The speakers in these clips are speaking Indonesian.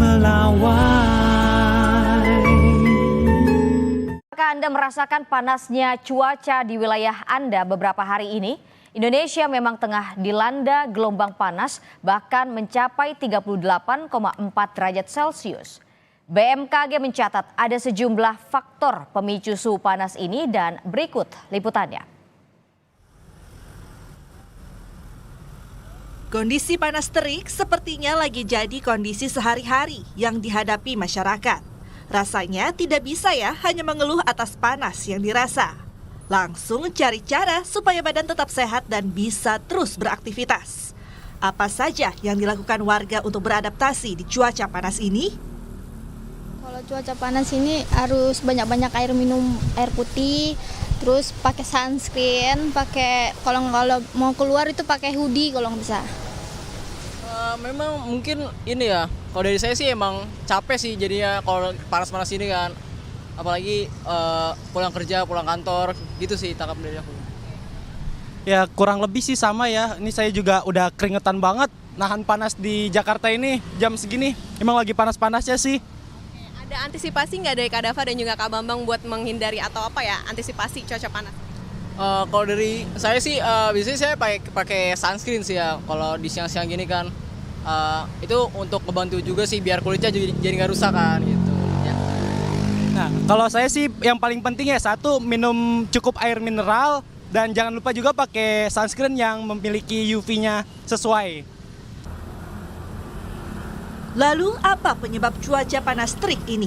melawai. Apakah Anda merasakan panasnya cuaca di wilayah Anda beberapa hari ini? Indonesia memang tengah dilanda gelombang panas, bahkan mencapai 38,4 derajat Celcius. BMKG mencatat ada sejumlah faktor pemicu suhu panas ini dan berikut liputannya. Kondisi panas terik sepertinya lagi jadi kondisi sehari-hari yang dihadapi masyarakat. Rasanya tidak bisa ya hanya mengeluh atas panas yang dirasa. Langsung cari cara supaya badan tetap sehat dan bisa terus beraktivitas. Apa saja yang dilakukan warga untuk beradaptasi di cuaca panas ini? Kalau cuaca panas ini harus banyak-banyak air minum, air putih, terus pakai sunscreen, kalau mau keluar itu pakai hoodie kalau nggak bisa. Memang mungkin ini ya, kalau dari saya sih emang capek sih jadinya kalau panas-panas ini kan. Apalagi pulang kerja, pulang kantor, gitu sih tangkap dari aku. Ya kurang lebih sih sama ya, ini saya juga udah keringetan banget nahan panas di Jakarta ini jam segini, emang lagi panas-panasnya sih. Ada antisipasi nggak dari Kak Dava dan juga Kak Bambang buat menghindari atau apa ya antisipasi cuaca panas? Kalau dari saya sih biasanya saya pakai sunscreen sih ya. Kalau di siang-siang gini kan itu untuk membantu juga sih biar kulitnya jadi nggak rusak kan gitu. Ya. Nah kalau saya sih yang paling penting ya satu minum cukup air mineral dan jangan lupa juga pakai sunscreen yang memiliki UV-nya sesuai. Lalu apa penyebab cuaca panas terik ini?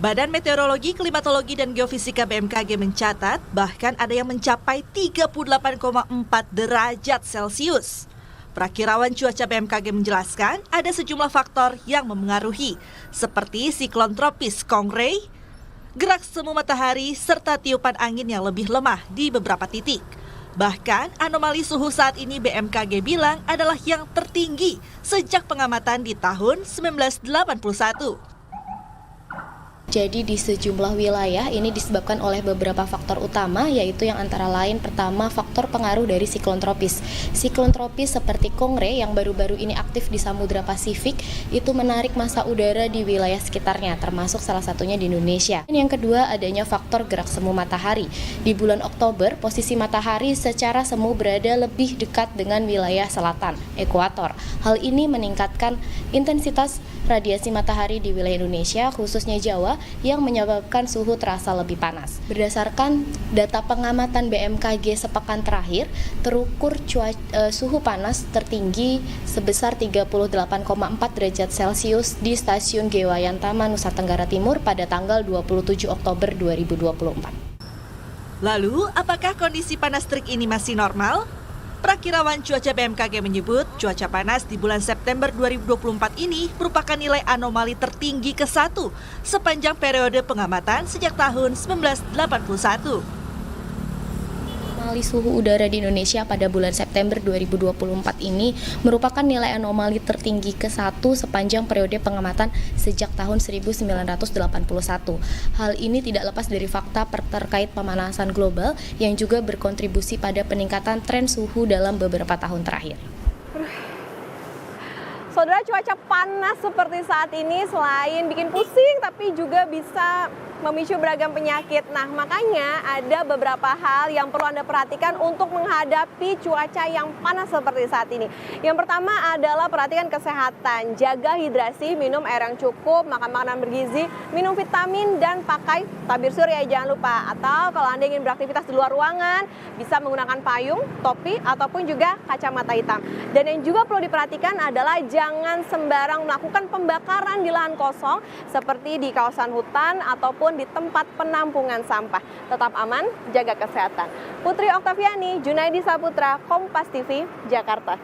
Badan Meteorologi, Klimatologi, dan Geofisika BMKG mencatat bahkan ada yang mencapai 38,4 derajat Celcius. Perakirawan cuaca BMKG menjelaskan ada sejumlah faktor yang memengaruhi, seperti siklon tropis Kongray, gerak semu matahari, serta tiupan angin yang lebih lemah di beberapa titik. Bahkan anomali suhu saat ini BMKG bilang adalah yang tertinggi sejak pengamatan di tahun 1981. Jadi di sejumlah wilayah ini disebabkan oleh beberapa faktor utama, yaitu yang antara lain pertama faktor pengaruh dari siklon tropis. Siklon tropis seperti Kongray yang baru-baru ini aktif di Samudra Pasifik itu menarik massa udara di wilayah sekitarnya, termasuk salah satunya di Indonesia. Dan yang kedua adanya faktor gerak semu matahari. Di bulan Oktober, posisi matahari secara semu berada lebih dekat dengan wilayah selatan, ekuator. Hal ini meningkatkan intensitas radiasi matahari di wilayah Indonesia, khususnya Jawa, yang menyebabkan suhu terasa lebih panas. Berdasarkan data pengamatan BMKG sepekan terakhir, terukur suhu panas tertinggi sebesar 38,4 derajat Celcius di Stasiun Gewayantama, Nusa Tenggara Timur pada tanggal 27 Oktober 2024. Lalu, apakah kondisi panas terik ini masih normal? Perakirawan cuaca BMKG menyebut cuaca panas di bulan September 2024 ini merupakan nilai anomali tertinggi ke-1 sepanjang periode pengamatan sejak tahun 1981. Anomali suhu udara di Indonesia pada bulan September 2024 ini merupakan nilai anomali tertinggi ke-1 sepanjang periode pengamatan sejak tahun 1981. Hal ini tidak lepas dari fakta terkait pemanasan global yang juga berkontribusi pada peningkatan tren suhu dalam beberapa tahun terakhir. Saudara, cuaca panas seperti saat ini selain bikin pusing tapi juga bisa memicu beragam penyakit. Nah, makanya ada beberapa hal yang perlu Anda perhatikan untuk menghadapi cuaca yang panas seperti saat ini. Yang pertama adalah perhatikan kesehatan, jaga hidrasi, minum air yang cukup, makan makanan bergizi, minum vitamin, dan pakai tabir surya jangan lupa. Atau kalau Anda ingin beraktivitas di luar ruangan, bisa menggunakan payung, topi, ataupun juga kacamata hitam. Dan yang juga perlu diperhatikan adalah jangan sembarang melakukan pembakaran di lahan kosong seperti di kawasan hutan ataupun di tempat penampungan sampah. Tetap aman, jaga kesehatan. Putri Oktaviani, Junaidi Saputra, Kompas TV, Jakarta.